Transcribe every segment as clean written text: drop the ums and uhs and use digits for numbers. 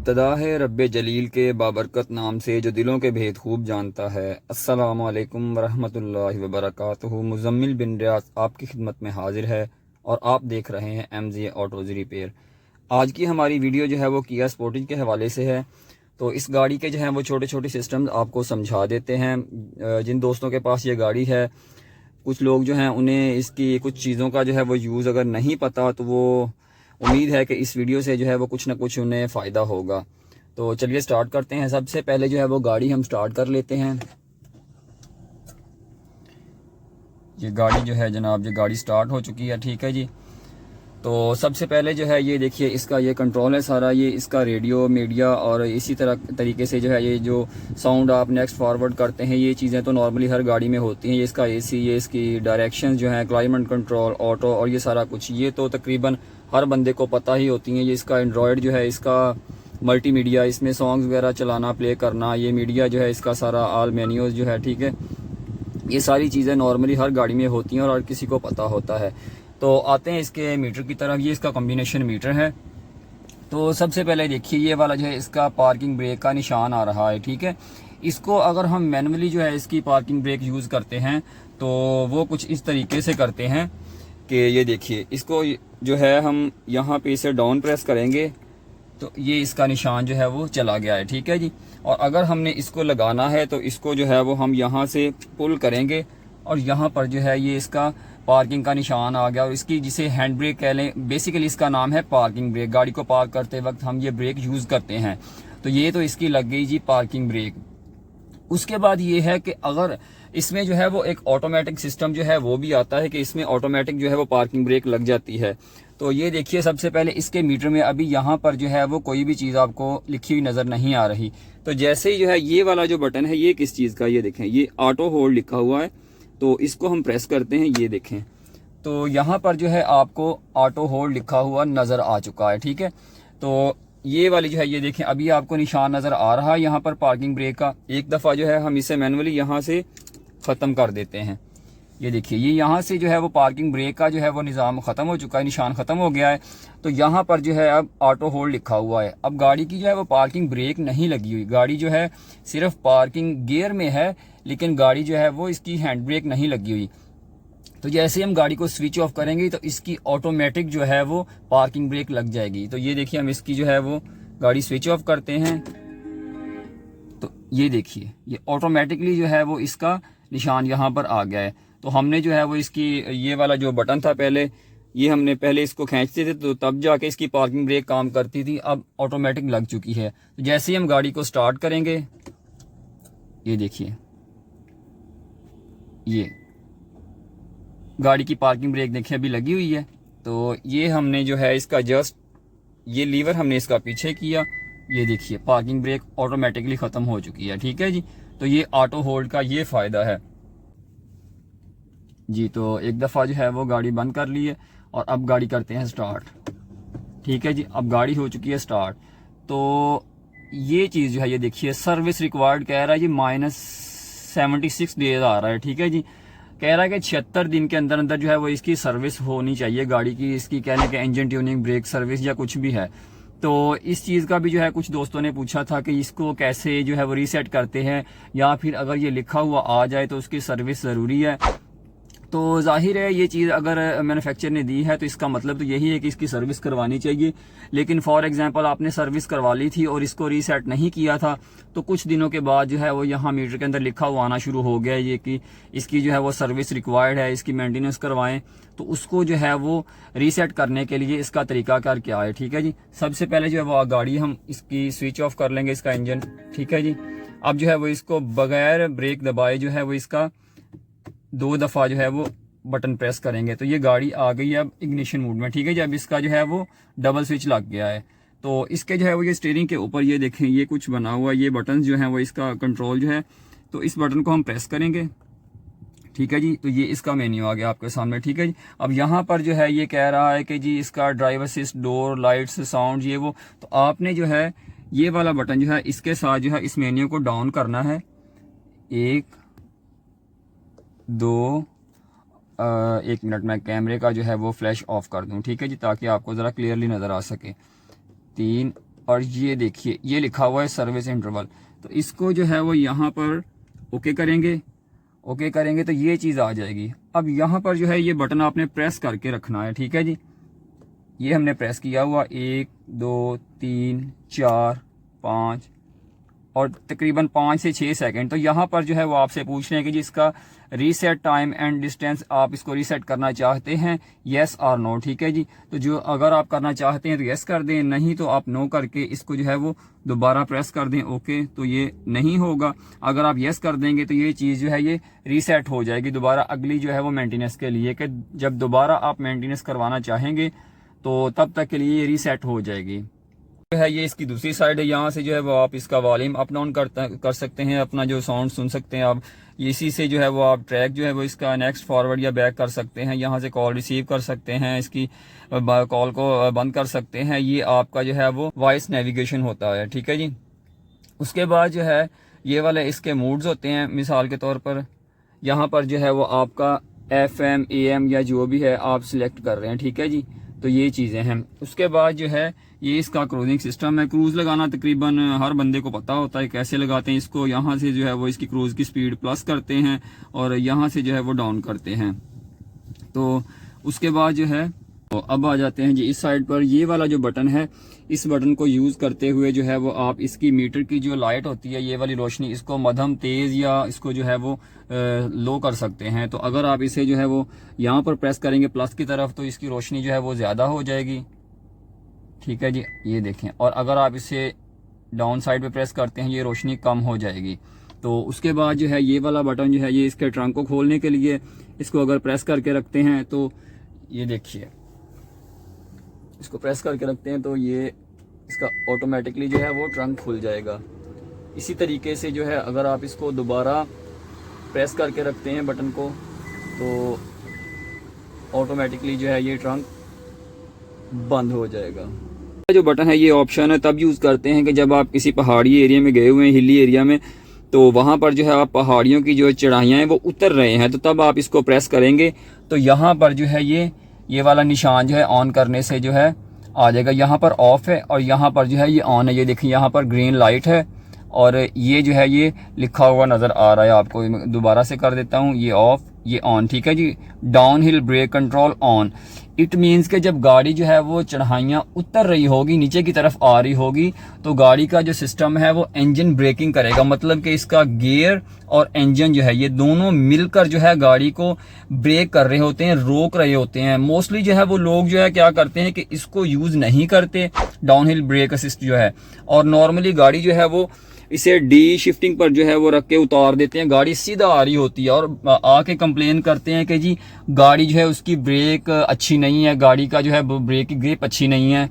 इब्तदा है रब्बे जलील के बाबरकत नाम से जो दिलों के भेद खूब जानता है। अस्सलामु अलैकुम वरहमतुल्लाहि वबरकातुहू। मुज़म्मिल बिन रियाज आपकी खिदमत में हाजिर है और आप देख रहे हैं MZ ऑटोज़ रिपेयर। आज की हमारी वीडियो जो है वो किया स्पोर्टेज के हवाले से है। तो इस गाड़ी के जो है वो छोटे छोटे सिस्टम्स आपको समझा देते हैं। जिन दोस्तों के पास ये गाड़ी है, कुछ लोग जो हैं उन्हें इसकी कुछ चीज़ों का जो है वो यूज़ अगर नहीं पता, तो वो उम्मीद है कि इस वीडियो से जो है वो कुछ ना कुछ उन्हें फ़ायदा होगा। तो चलिए स्टार्ट करते हैं। सबसे पहले जो है वो गाड़ी हम स्टार्ट कर लेते हैं। ये गाड़ी जो है जनाब, ये गाड़ी स्टार्ट हो चुकी है। ठीक है जी। तो सबसे पहले जो है ये देखिए, इसका ये कंट्रोल है सारा, ये इसका रेडियो मीडिया और इसी तरह तरीके से जो है ये जो साउंड आप नेक्स्ट फॉरवर्ड करते हैं, ये चीज़ें तो नॉर्मली हर गाड़ी में होती हैं। ये इसका AC, ये इसकी डायरेक्शन जो है, क्लाइमेट कंट्रोल, ऑटो और ये सारा कुछ, ये तो तकरीबन हर बंदे को पता ही होती हैं। ये इसका एंड्रॉयड जो है, इसका मल्टीमीडिया, इसमें सॉन्ग्स वगैरह चलाना, प्ले करना, ये मीडिया जो है इसका सारा, ऑल मेन्यूज़ जो है, ठीक है, ये सारी चीज़ें नॉर्मली हर गाड़ी में होती हैं और हर किसी को पता होता है। तो आते हैं इसके मीटर की तरफ। ये इसका कॉम्बिनेशन मीटर है। तो सबसे पहले देखिए, ये वाला जो है इसका पार्किंग ब्रेक का निशान आ रहा है। ठीक है, इसको अगर हम मैनुअली जो है इसकी पार्किंग ब्रेक यूज़ करते हैं तो वो कुछ इस तरीके से करते हैं कि ये देखिए, इसको जो है हम यहाँ पे इसे डाउन प्रेस करेंगे तो ये इसका निशान जो है वो चला गया है। ठीक है जी। और अगर हमने इसको लगाना है तो इसको जो है वो हम यहाँ से पुल करेंगे और यहाँ पर जो है ये इसका पार्किंग का निशान आ गया। और इसकी जिसे हैंड ब्रेक कह लें, बेसिकली इसका नाम है पार्किंग ब्रेक। गाड़ी को पार्क करते वक्त हम ये ब्रेक यूज़ करते हैं। तो ये तो इसकी लग गई जी पार्किंग ब्रेक। उसके बाद ये है कि अगर इसमें जो है वो एक ऑटोमेटिक सिस्टम जो है वो भी आता है कि इसमें ऑटोमेटिक जो है वो पार्किंग ब्रेक लग जाती है। तो ये देखिए, सबसे पहले इसके मीटर में अभी यहाँ पर जो है वो कोई भी चीज़ आपको लिखी हुई नज़र नहीं आ रही। तो जैसे ही जो है ये वाला जो बटन है, ये किस चीज़ का, ये देखें, ये ऑटो होल्ड लिखा हुआ है। तो इसको हम प्रेस करते हैं, ये देखें, तो यहाँ पर जो है आपको ऑटो होल्ड लिखा हुआ नज़र आ चुका है। ठीक है, तो ये वाली जो है, ये देखें, अभी आपको निशान नज़र आ रहा है यहाँ पर पार्किंग ब्रेक का। एक दफ़ा जो है हम इसे मैनुअली यहाँ से ख़त्म कर देते हैं। ये देखिए, ये यहाँ से जो है वो पार्किंग ब्रेक का जो है वो निज़ाम ख़त्म हो चुका है, निशान ख़त्म हो गया है। तो यहाँ पर जो है अब ऑटो होल्ड लिखा हुआ है। अब गाड़ी की जो है वो पार्किंग ब्रेक नहीं लगी हुई, गाड़ी जो है सिर्फ पार्किंग गियर में है, लेकिन गाड़ी जो है वो इसकी हैंड ब्रेक नहीं लगी हुई। तो जैसे हम गाड़ी को स्विच ऑफ करेंगे तो इसकी ऑटोमेटिक जो है वो पार्किंग ब्रेक लग जाएगी। तो ये देखिए, हम इसकी जो है वो गाड़ी स्विच ऑफ करते हैं तो ये देखिए, ये ऑटोमेटिकली जो है वो इसका निशान यहाँ पर आ गया है। तो हमने जो है वो इसकी ये वाला जो बटन था पहले, ये हमने पहले इसको खींचते थे तो तब जाके इसकी पार्किंग ब्रेक काम करती थी, अब ऑटोमेटिक लग चुकी है। तो जैसे ही हम गाड़ी को स्टार्ट करेंगे, ये देखिए, ये गाड़ी की पार्किंग ब्रेक देखिए अभी लगी हुई है। तो ये हमने जो है इसका जस्ट ये लीवर हमने इसका पीछे किया, ये देखिए पार्किंग ब्रेक ऑटोमेटिकली ख़त्म हो चुकी है। ठीक है जी। तो ये ऑटो होल्ड का ये फ़ायदा है जी। तो एक दफ़ा जो है वो गाड़ी बंद कर ली है और अब गाड़ी करते हैं स्टार्ट। ठीक है जी, अब गाड़ी हो चुकी है स्टार्ट। तो ये चीज़ जो है, ये देखिए, सर्विस रिक्वायर्ड कह रहा है जी, -76 डेज आ रहा है। ठीक है जी, कह रहा है कि 76 दिन के अंदर अंदर जो है वो इसकी सर्विस होनी चाहिए गाड़ी की, इसकी कहने के इंजन ट्यूनिंग, ब्रेक सर्विस या कुछ भी है। तो इस चीज़ का भी जो है कुछ दोस्तों ने पूछा था कि इसको कैसे जो है वो रीसेट करते हैं, या फिर अगर ये लिखा हुआ आ जाए तो उसकी सर्विस ज़रूरी है। तो जाहिर है ये चीज़ अगर मैन्युफैक्चर ने दी है तो इसका मतलब तो यही है कि इसकी सर्विस करवानी चाहिए। लेकिन फॉर एग्जांपल आपने सर्विस करवा ली थी और इसको रीसेट नहीं किया था, तो कुछ दिनों के बाद जो है वो यहाँ मीटर के अंदर लिखा हुआ आना शुरू हो गया ये कि इसकी जो है वो सर्विस रिक्वायर्ड है, इसकी मेंटेनेंस करवाएं। तो उसको जो है वो रीसेट करने के लिए इसका तरीकाकार क्या है। ठीक है जी, सबसे पहले जो है वो गाड़ी हम इसकी स्विच ऑफ कर लेंगे, इसका इंजन। ठीक है जी, अब जो है वो इसको बगैर ब्रेक दबाए जो है वो इसका 2 दफ़ा जो है वो बटन प्रेस करेंगे तो ये गाड़ी आ गई है अब इग्निशन मोड में। ठीक है जी, अब इसका जो है वो डबल स्विच लग गया है। तो इसके जो है वो ये स्टीयरिंग के ऊपर ये देखें, ये कुछ बना हुआ, ये बटन जो है वो इसका कंट्रोल जो है, तो इस बटन को हम प्रेस करेंगे। ठीक है जी, तो ये इसका मेन्यू आ गया आपके सामने। ठीक है जी, अब यहाँ पर जो है ये कह रहा है कि जी इसका driver assist, door, lights, sound, ये वो। तो आपने जो है ये वाला बटन जो है इसके साथ जो है इस मेन्यू को डाउन करना है। 1 2 1 मिनट, मैं कैमरे का जो है वो फ्लैश ऑफ कर दूं। ठीक है जी, ताकि आपको ज़रा क्लियरली नज़र आ सके। 3 और ये देखिए ये लिखा हुआ है सर्विस इंटरवल। तो इसको जो है वो यहाँ पर ओके करेंगे, ओके करेंगे तो ये चीज़ आ जाएगी। अब यहाँ पर जो है ये बटन आपने प्रेस करके रखना है, ठीक है जी। ये हमने प्रेस किया हुआ 1 2 3 4 5 और तकरीबन 5 से 6 सेकंड। तो यहाँ पर जो है वो आपसे पूछ रहे हैं कि जी इसका रीसेट टाइम एंड डिस्टेंस आप इसको रीसेट करना चाहते हैं, येस और नो, ठीक है जी। तो जो अगर आप करना चाहते हैं तो येस कर दें, नहीं तो आप नो करके इसको जो है वो दोबारा प्रेस कर दें, ओके। तो ये नहीं होगा। अगर आप येस कर देंगे तो ये चीज़ जो है ये रीसेट हो जाएगी दोबारा अगली जो है वो मेंटेनेंस के लिए, कि जब दोबारा आप मेंटेनेंस करवाना चाहेंगे तो तब तक के लिए ये रीसेट हो जाएगी। जो है ये इसकी दूसरी साइड है, यहाँ से जो है वो आप इसका वॉल्यूम अप डाउन कर सकते हैं, अपना जो साउंड सुन सकते हैं आप। इसी से जो है वो आप ट्रैक जो है वो इसका नेक्स्ट फॉरवर्ड या बैक कर सकते हैं। यहाँ से कॉल रिसीव कर सकते हैं, इसकी कॉल को बंद कर सकते हैं। ये आपका जो है वो वॉइस नेविगेशन होता है, ठीक है जी। उसके बाद जो है ये वाले इसके मूड्स होते हैं। मिसाल के तौर पर यहाँ पर जो है वो आपका FM AM या जो भी है आप सिलेक्ट कर रहे हैं, ठीक है जी। तो ये चीज़ें हैं। उसके बाद जो है ये इसका क्रूजिंग सिस्टम है। क्रूज लगाना तकरीबन हर बंदे को पता होता है कैसे लगाते हैं इसको। यहाँ से जो है वो इसकी क्रूज की स्पीड प्लस करते हैं और यहाँ से जो है वो डाउन करते हैं। तो उसके बाद जो है तो अब आ जाते हैं जी इस साइड पर। ये वाला जो बटन है, इस बटन को यूज़ करते हुए जो है वो आप इसकी मीटर की जो लाइट होती है, ये वाली रोशनी, इसको मध्यम तेज़ या इसको जो है वो लो कर सकते हैं। तो अगर आप इसे जो है वो यहाँ पर प्रेस करेंगे प्लस की तरफ तो इसकी रोशनी जो है वो ज़्यादा हो जाएगी, ठीक है जी। ये देखें। और अगर आप इसे डाउन साइड पे प्रेस करते हैं ये रोशनी कम हो जाएगी। तो उसके बाद जो है ये वाला बटन जो है ये इसके ट्रंक को खोलने के लिए, इसको अगर प्रेस करके रखते हैं तो ये देखिए, इसको प्रेस करके रखते हैं तो ये इसका ऑटोमेटिकली जो है वो ट्रंक खुल जाएगा। इसी तरीके से जो है अगर आप इसको दोबारा प्रेस करके रखते हैं बटन को तो ऑटोमेटिकली जो है ये ट्रंक बंद हो जाएगा। जो बटन है ये ऑप्शन है तब यूज़ करते हैं कि जब आप किसी पहाड़ी एरिया में गए हुए हैं, हिली एरिया में, तो वहाँ पर जो है आप पहाड़ियों की जो चढ़ाइयाँ हैं वो उतर रहे हैं, तो तब आप इसको प्रेस करेंगे तो यहाँ पर जो है ये वाला निशान जो है ऑन करने से जो है आ जाएगा। यहाँ पर ऑफ है और यहाँ पर जो है ये ऑन है। ये देखिए यहाँ पर ग्रीन लाइट है और ये जो है ये लिखा हुआ नज़र आ रहा है आपको। दोबारा से कर देता हूँ, ये ऑफ ये ऑन, ठीक है जी। Downhill brake control on. It means कि जब गाड़ी जो है वो चढ़ाइयाँ उतर रही होगी, नीचे की तरफ आ रही होगी, तो गाड़ी का जो सिस्टम है वो इंजन ब्रेकिंग करेगा। मतलब कि इसका गियर और इंजन जो है ये दोनों मिलकर जो है गाड़ी को ब्रेक कर रहे होते हैं, रोक रहे होते हैं। मोस्टली जो है वो लोग जो है क्या करते हैं कि इसको यूज़ नहीं करते, डाउनहिल ब्रेक असिस्ट जो है, और नॉर्मली गाड़ी जो है वो इसे डी शिफ्टिंग पर जो है वो रख के उतार देते हैं। गाड़ी सीधा आ रही होती है और आके कंप्लेन करते हैं कि जी गाड़ी जो है उसकी ब्रेक अच्छी नहीं है, गाड़ी का जो है ब्रेक की ग्रिप अच्छी नहीं है।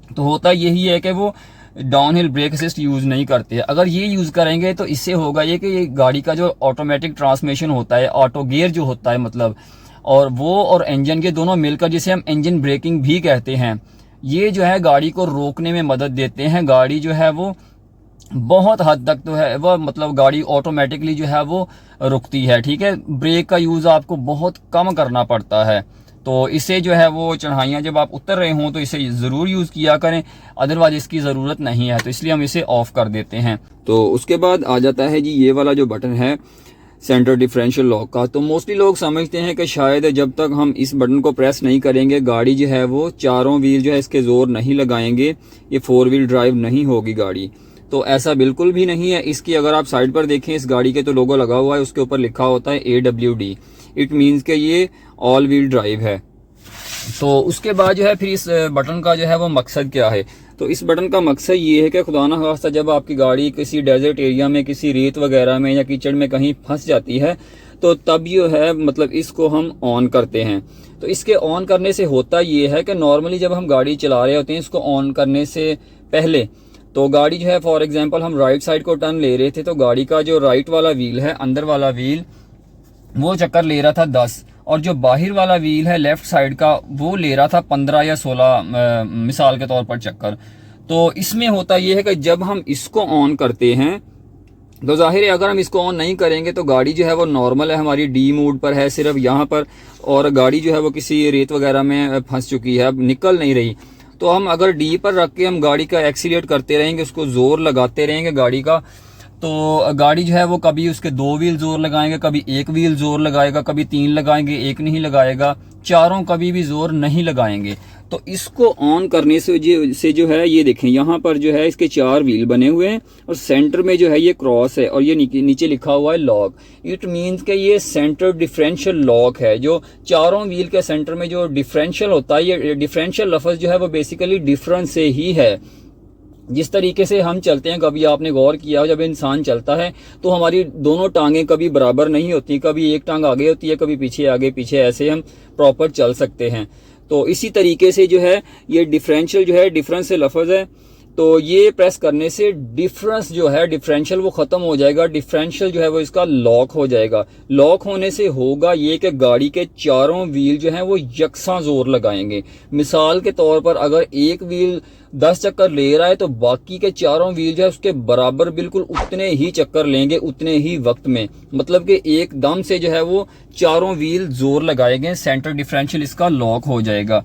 तो होता यही है कि वो डाउनहिल ब्रेक असिस्ट यूज़ नहीं करते। अगर ये यूज़ करेंगे तो इससे होगा ये कि ये गाड़ी का जो ऑटोमेटिक ट्रांसमिशन होता है, ऑटो गियर जो होता है मतलब, और वो और इंजन के दोनों मिलकर जिसे हम इंजन ब्रेकिंग भी कहते हैं, ये जो है गाड़ी को रोकने में मदद देते हैं। गाड़ी जो है वो बहुत हद तक तो है वो मतलब गाड़ी ऑटोमेटिकली जो है वो रुकती है, ठीक है। ब्रेक का यूज़ आपको बहुत कम करना पड़ता है। तो इसे जो है वो चढ़ाइयाँ जब आप उतर रहे हों तो इसे ज़रूर यूज़ किया करें, अदरवाइज इसकी ज़रूरत नहीं है, तो इसलिए हम इसे ऑफ़ कर देते हैं। तो उसके बाद आ जाता है जी ये वाला जो बटन है सेंटर डिफरेंशियल लॉक का। तो मोस्टली लोग समझते हैं कि शायद जब तक हम इस बटन को प्रेस नहीं करेंगे गाड़ी जो है वो चारों व्हील जो है इसके ज़ोर नहीं लगाएंगे, ये 4 व्हील ड्राइव नहीं होगी गाड़ी। तो ऐसा बिल्कुल भी नहीं है। इसकी अगर आप साइड पर देखें इस गाड़ी के तो लोगो लगा हुआ है, उसके ऊपर लिखा होता है AWD। इट मीन्स कि ये ऑल व्हील ड्राइव है। तो उसके बाद जो है फिर इस बटन का जो है वो मकसद क्या है, तो इस बटन का मकसद ये है कि खुदा ना खास्ता जब आपकी गाड़ी किसी डेजर्ट एरिया में, किसी रेत वगैरह में या कीचड़ में कहीं फंस जाती है तो तब जो है मतलब इसको हम ऑन करते हैं। तो इसके ऑन करने से होता ये है कि नॉर्मली जब हम गाड़ी चला रहे होते हैं इसको ऑन करने से पहले तो गाड़ी जो है फॉर एग्जांपल हम राइट साइड को टर्न ले रहे थे तो गाड़ी का जो राइट वाला व्हील है, अंदर वाला व्हील, वो चक्कर ले रहा था 10 और जो बाहर वाला व्हील है लेफ्ट साइड का वो ले रहा था 15 या 16 मिसाल के तौर पर चक्कर। तो इसमें होता यह है कि जब हम इसको ऑन करते हैं तो जाहिर है अगर हम इसको ऑन नहीं करेंगे तो गाड़ी जो है वो नॉर्मल है, हमारी डी मोड पर है सिर्फ यहाँ पर, और गाड़ी जो है वो किसी रेत वगैरह में फंस चुकी है, अब निकल नहीं रही। तो हम अगर डी पर रख के हम गाड़ी का एक्सीलेट करते रहेंगे, उसको जोर लगाते रहेंगे गाड़ी का, तो गाड़ी जो है वो कभी उसके 2 व्हील जोर लगाएंगे, कभी 1 व्हील जोर लगाएगा, कभी 3 लगाएंगे, 1 नहीं लगाएगा, चारों कभी भी जोर नहीं लगाएंगे। तो इसको ऑन करने से जो है ये देखें यहाँ पर जो है इसके 4 व्हील बने हुए हैं और सेंटर में जो है ये क्रॉस है और ये नीचे लिखा हुआ है लॉक। इट मीन्स कि ये सेंटर डिफरेंशियल लॉक है। जो चारों व्हील के सेंटर में जो डिफरेंशियल होता है, ये डिफरेंशियल लफ्ज जो है वो बेसिकली डिफरेंस से ही है। जिस तरीके से हम चलते हैं, कभी आपने गौर किया, जब इंसान चलता है तो हमारी दोनों टांगें कभी बराबर नहीं होती, कभी एक टांग आगे होती है, कभी पीछे, आगे पीछे, ऐसे हम प्रॉपर चल सकते हैं। तो इसी तरीके से जो है ये डिफरेंशियल जो है डिफरेंस से लफ्ज है, तो ये प्रेस करने से डिफरेंस जो है डिफरेंशियल वो खत्म हो जाएगा, डिफरेंशियल जो है वो इसका लॉक हो जाएगा। लॉक होने से होगा ये कि गाड़ी के चारों व्हील जो हैं वो यकसा जोर लगाएंगे। मिसाल के तौर पर अगर एक व्हील 10 चक्कर ले रहा है तो बाकी के चारों व्हील जो है उसके बराबर बिल्कुल उतने ही चक्कर लेंगे उतने ही वक्त में, मतलब कि एकदम से जो है वो चारों व्हील जोर लगाएंगे, सेंटर डिफरेंशियल इसका लॉक हो जाएगा।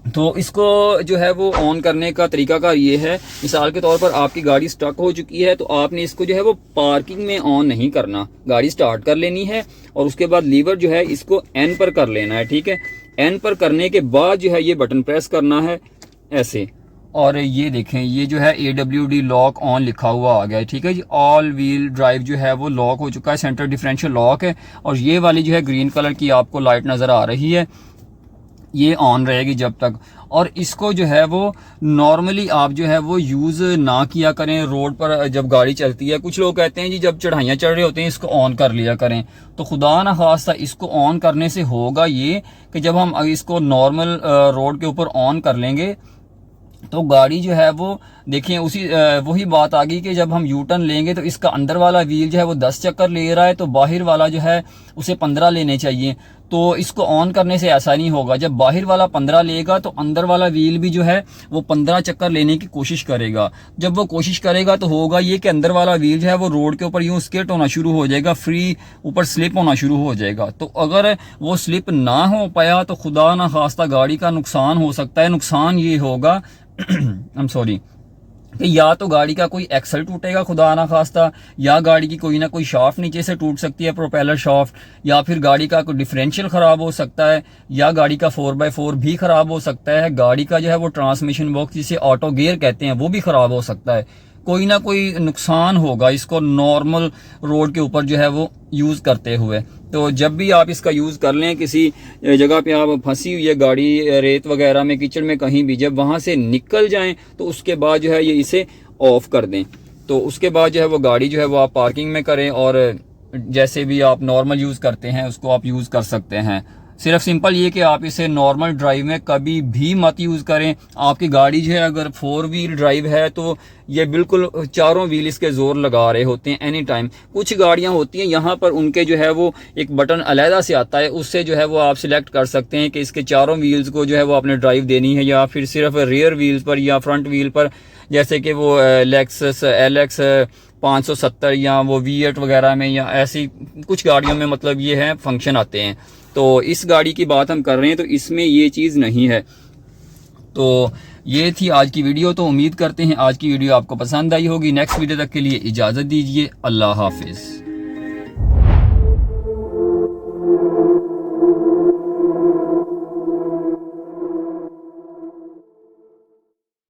तो इसको जो है वो ऑन करने का तरीकाकार ये है, मिसाल के तौर पर आपकी गाड़ी स्टक हो चुकी है तो आपने इसको जो है वो पार्किंग में ऑन नहीं करना, गाड़ी स्टार्ट कर लेनी है और उसके बाद लीवर जो है इसको एन पर कर लेना है, ठीक है। एन पर करने के बाद जो है ये बटन प्रेस करना है ऐसे, और ये देखें ये जो है AWD लॉक ऑन लिखा हुआ आ गया है, ठीक है जी। ऑल व्हील ड्राइव जो है वो लॉक हो चुका है, सेंटर डिफरेंशियल लॉक है, और ये वाली जो है ग्रीन कलर की आपको लाइट नज़र आ रही है, ये ऑन रहेगी जब तक। और इसको जो है वो नॉर्मली आप जो है वो यूज़ ना किया करें रोड पर जब गाड़ी चलती है। कुछ लोग कहते हैं जी जब चढ़ाइयाँ चढ़ रहे होते हैं इसको ऑन कर लिया करें, तो खुदा न खास्ता इसको ऑन करने से होगा ये कि जब हम इसको नॉर्मल रोड के ऊपर ऑन कर लेंगे तो गाड़ी जो है वो देखिए वही बात आ गई कि जब हम यू टर्न लेंगे तो इसका अंदर वाला व्हील जो है वो 10 चक्कर ले रहा है तो बाहर वाला जो है उसे 15 लेने चाहिए। तो इसको ऑन करने से ऐसा नहीं होगा, जब बाहर वाला 15 लेगा तो अंदर वाला व्हील भी जो है वो 15 चक्कर लेने की कोशिश करेगा। जब वो कोशिश करेगा तो होगा ये कि अंदर वाला व्हील जो है वो रोड के ऊपर यूं स्किट होना शुरू हो जाएगा, फ्री ऊपर स्लिप होना शुरू हो जाएगा। तो अगर वो स्लिप ना हो पाया तो खुदा ना खास्ता गाड़ी का नुकसान हो सकता है। नुकसान ये होगा I'm sorry कि या तो गाड़ी का कोई एक्सल टूटेगा खुदा ना खास्ता, या गाड़ी की कोई ना कोई शाफ्ट नीचे से टूट सकती है, प्रोपेलर शाफ्ट, या फिर गाड़ी का कोई डिफरेंशियल ख़राब हो सकता है, या गाड़ी का 4x4 भी ख़राब हो सकता है। गाड़ी का जो है वो ट्रांसमिशन बॉक्स जिसे ऑटो गियर कहते हैं वो भी ख़राब हो सकता है। कोई ना कोई नुकसान होगा इसको नॉर्मल रोड के ऊपर जो है वो यूज़ करते हुए। तो जब भी आप इसका यूज़ कर लें, किसी जगह पे आप फंसी हुई है गाड़ी रेत वगैरह में, कीचड़ में, कहीं भी, जब वहाँ से निकल जाएं तो उसके बाद जो है ये इसे ऑफ कर दें। तो उसके बाद जो है वो गाड़ी जो है वो आप पार्किंग में करें और जैसे भी आप नॉर्मल यूज़ करते हैं उसको आप यूज़ कर सकते हैं। सिर्फ सिंपल ये कि आप इसे नॉर्मल ड्राइव में कभी भी मत यूज़ करें। आपकी गाड़ी जो है अगर 4 व्हील ड्राइव है तो ये बिल्कुल चारों व्हील इसके जोर लगा रहे होते हैं एनी टाइम। कुछ गाड़ियां होती हैं यहाँ पर उनके जो है वो एक बटन अलहदा से आता है, उससे जो है वो आप सिलेक्ट कर सकते हैं कि इसके चारों व्हील्स को जो है वो आपने ड्राइव देनी है या फिर सिर्फ रियर व्हील्स पर या फ्रंट व्हील पर, जैसे कि वो लेक्सस LX 570 या वो V8 वगैरह में, या ऐसी कुछ गाड़ियों में मतलब ये है फंक्शन आते हैं। तो इस गाड़ी की बात हम कर रहे हैं तो इसमें ये चीज़ नहीं है। तो ये थी आज की वीडियो। तो उम्मीद करते हैं आज की वीडियो आपको पसंद आई होगी। नेक्स्ट वीडियो तक के लिए इजाज़त दीजिए। अल्लाह हाफिज़।